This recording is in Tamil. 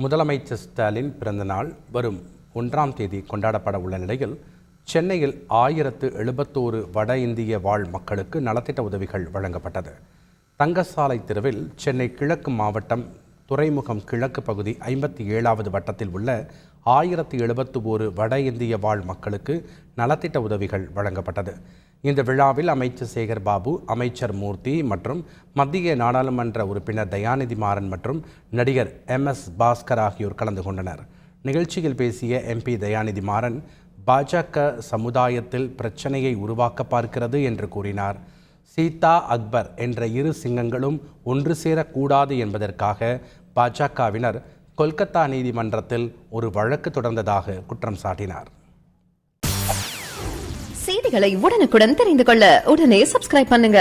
முதலமைச்சர் ஸ்டாலின் பிறந்தநாள் வரும் 1ஆம் தேதி கொண்டாடப்பட உள்ள நிலையில் சென்னையில் 1071 வட இந்திய வாழ் மக்களுக்கு நலத்திட்ட உதவிகள் வழங்கப்பட்டது. தங்கசாலை தெருவில் சென்னை கிழக்கு மாவட்டம் துறைமுகம் கிழக்கு பகுதி 57வது வட்டத்தில் உள்ள 1071 வட இந்திய வாழ் மக்களுக்கு நலத்திட்ட உதவிகள் வழங்கப்பட்டது. இந்த விழாவில் அமைச்சர் சேகர் பாபு, அமைச்சர் மூர்த்தி மற்றும் மத்திய நாடாளுமன்ற உறுப்பினர் தயாநிதி மாறன் மற்றும் நடிகர் MS பாஸ்கர் ஆகியோர் கலந்து கொண்டனர். நிகழ்ச்சியில் பேசிய MP தயாநிதி மாறன், பாஜக சமுதாயத்தில் பிரச்சனையை உருவாக்க பார்க்கிறது என்று கூறினார். சீதா, அக்பர் என்ற இரு சிங்கங்களும் ஒன்று சேரக்கூடாது என்பதற்காக பாஜகவினர் கொல்கத்தா நீதிமன்றத்தில் ஒரு வழக்கு தொடர்ந்ததாக குற்றம் சாட்டினார். செய்திகளை உடனுக்குடன் தெரிந்து கொள்ள உடனே சப்ஸ்கிரைப் பண்ணுங்க.